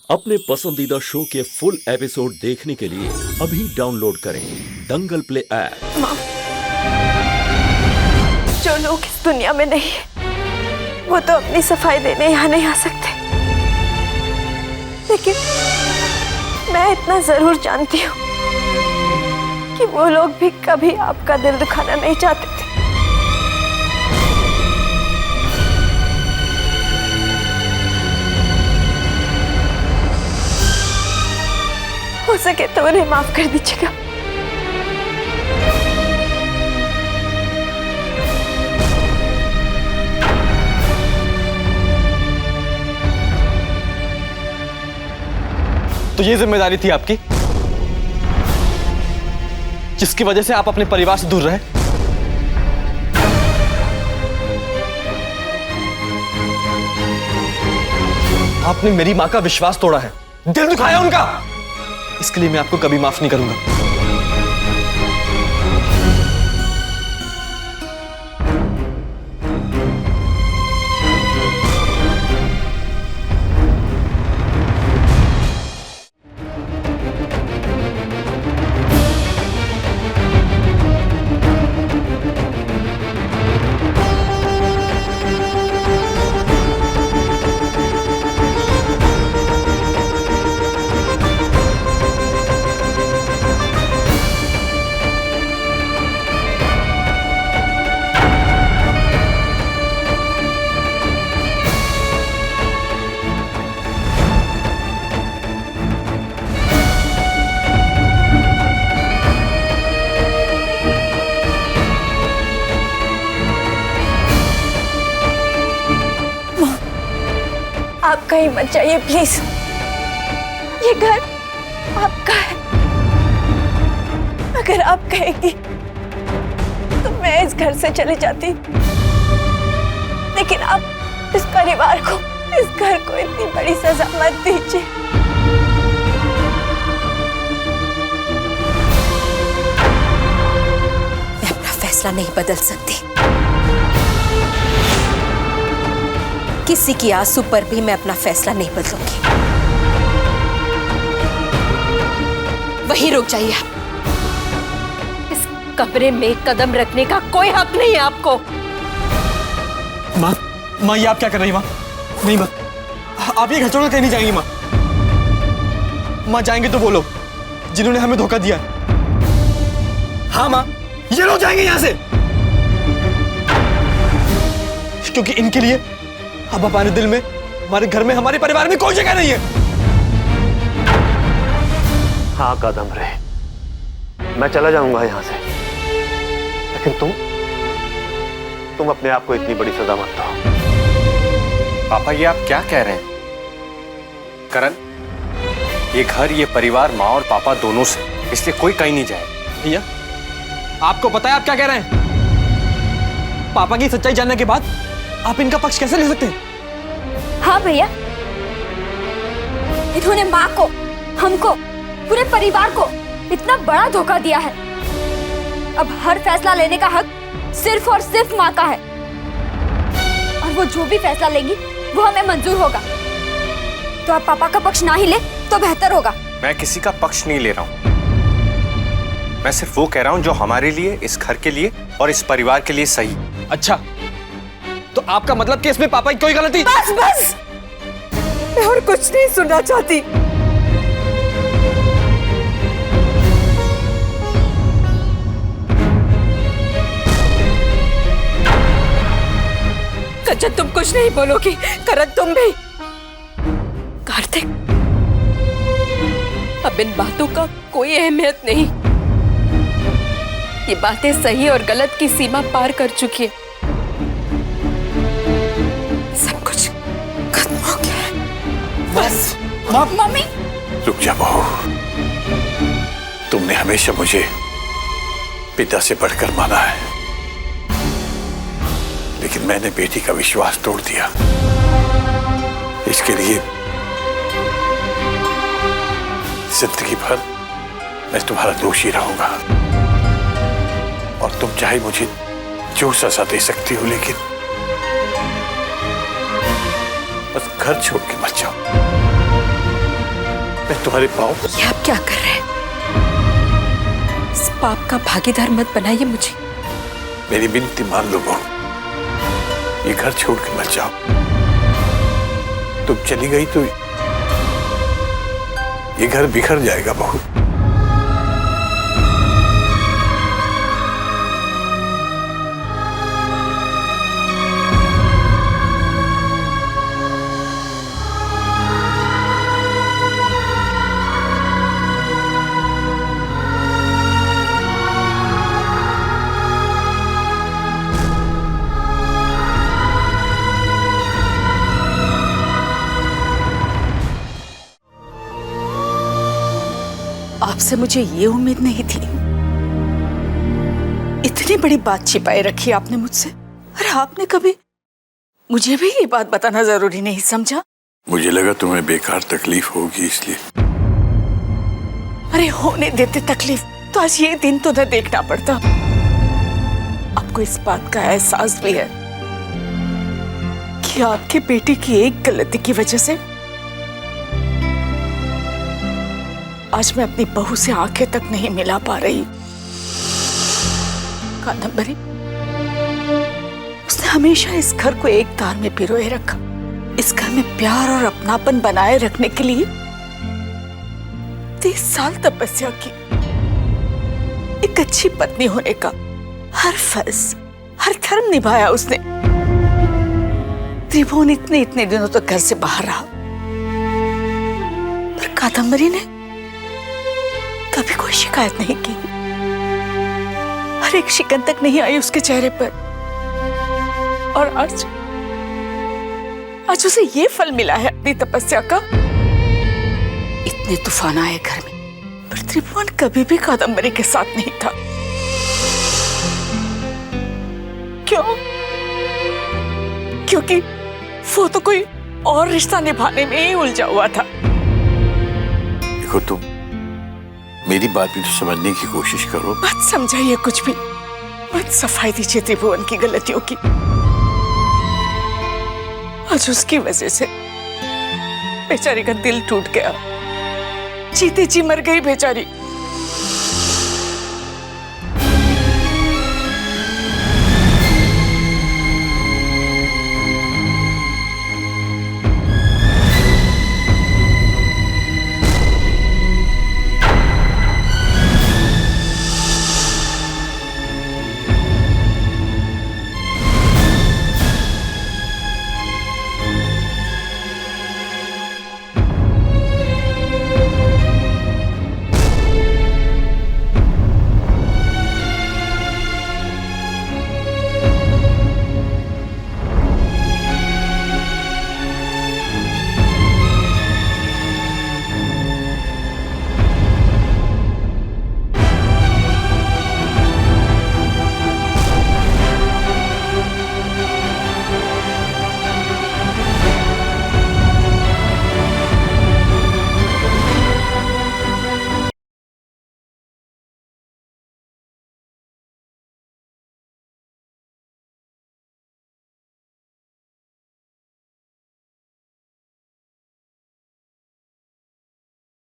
अपने पसंदीदा शो के फुल एपिसोड देखने के लिए अभी डाउनलोड करें दंगल प्ले ऐप। जो लोग इस दुनिया में नहीं है, वो तो अपनी सफाई देने यहाँ नहीं आ सकते, लेकिन मैं इतना जरूर जानती हूँ कि वो लोग भी कभी आपका दिल दुखाना नहीं चाहते थे। हो सके तो उन्हें माफ कर दीजिएगा। तो ये जिम्मेदारी थी आपकी, जिसकी वजह से आप अपने परिवार से दूर रहे। आपने मेरी मां का विश्वास तोड़ा है, दिल दुखाया उनका। इसके लिए मैं आपको कभी माफ नहीं करूंगा। आप कहीं मत जाइए प्लीज, ये घर आपका है। अगर आप कहेंगी तो मैं इस घर से चले जाती, लेकिन आप इस परिवार को, इस घर को इतनी बड़ी सजा मत दीजिए। मैं अपना फैसला नहीं बदल सकती। किसी की आंसू पर भी मैं अपना फैसला नहीं बदलूंगी। वहीं रुक जाइए। इस कमरे में कदम रखने का कोई हक नहीं है आपको। माँ ये आप क्या कर रही माँ? नहीं माँ, आप ये घर छोड़कर कहीं नहीं जाएंगी माँ। माँ जाएंगे तो वो लोग जिन्होंने हमें धोखा दिया। हाँ माँ, ये लोग जाएंगे यहाँ से, क्योंकि इनके लिए अब हमारे दिल में, हमारे घर में, हमारे परिवार में कोई जगह नहीं है। हाँ कादम्बरी, मैं चला जाऊंगा यहां से, लेकिन तुम अपने आप को इतनी बड़ी सजा मत दो। पापा ये आप क्या कह रहे हैं? करण, ये घर, ये परिवार माँ और पापा दोनों से, इसलिए कोई कहीं नहीं जाए। भैया आपको पता है आप क्या कह रहे हैं? पापा की सच्चाई जानने के बाद आप इनका पक्ष कैसे ले सकते हैं? हाँ भैया, इन्होंने माँ को, हमको, पूरे परिवार को इतना बड़ा धोखा दिया है। अब हर फैसला लेने का हक सिर्फ और सिर्फ माँ का है, और वो जो भी फैसला लेंगी वो हमें मंजूर होगा। तो आप पापा का पक्ष ना ही ले तो बेहतर होगा। मैं किसी का पक्ष नहीं ले रहा हूं, मैं सिर्फ वो कह रहा हूं जो हमारे लिए, इस घर के लिए और इस परिवार के लिए सही। अच्छा, तो आपका मतलब कि इसमें पापा की कोई गलती? बस बस, मैं और कुछ नहीं सुनना चाहती। कंचन तुम कुछ नहीं बोलोगी, करण तुम भी। कार्तिक, अब इन बातों का कोई अहमियत नहीं। ये बातें सही और गलत की सीमा पार कर चुकी है। सब कुछ खत्म हो गया है। बस मम्मी। रुक जा बहू, तुमने हमेशा मुझे पिता से बढ़कर माना है, लेकिन मैंने बेटी का विश्वास तोड़ दिया। इसके लिए जिंदगी भर मैं तुम्हारा दोषी रहूंगा, और तुम चाहे मुझे जो सजा दे सकती हो, लेकिन बस घर छोड़ के मत जाओ। मैं तुम्हारे पाँव ये आप क्या कर रहे हैं? इस पाप का भागीदार मत बनाइए मुझे। मेरी विनती मान लो बहू, ये घर छोड़ के मत जाओ। तुम चली गई तो ये घर बिखर जाएगा बहू। आपसे मुझे ये उम्मीद नहीं थी। इतनी बड़ी बात छिपाए रखी आपने मुझसे, और आपने कभी मुझे भी ये बात बताना जरूरी नहीं समझा। मुझे लगा तुम्हें बेकार तकलीफ होगी इसलिए। अरे होने देते तकलीफ तो आज ये दिन तो न देखना पड़ता। आपको इस बात का एहसास भी है कि आपकी बेटी की एक गलती की वजह से आज मैं अपनी बहू से आंखें तक नहीं मिला पा रही। कादम्बरी, उसने हमेशा इस घर को एक तार में पिरोए रखा। इस घर में प्यार और अपनापन बनाए रखने के लिए 30 साल तपस्या की। एक अच्छी पत्नी होने का हर फर्ज, हर धर्म निभाया उसने। त्रिभुवन इतने दिनों तक घर से बाहर रहा, पर कादम्बरी ने कभी कोई शिकायत नहीं की। हर एक शिकन तक नहीं आई उसके चेहरे पर। और आज उसे ये फल मिला है अपनी तपस्या का। इतने तूफान आए घर में, पर त्रिभुवन कभी भी कादम्बरी के साथ नहीं था। क्यों? क्योंकि वो तो कोई और रिश्ता निभाने में ही उलझा हुआ था। देखो, तुम मेरी बात भी तो समझने की कोशिश करो। मत समझाइए कुछ भी, मत सफाई दीजिए त्रिभुवन की गलतियों की। आज उसकी वजह से बेचारी का दिल टूट गया। जीते जी मर गई बेचारी।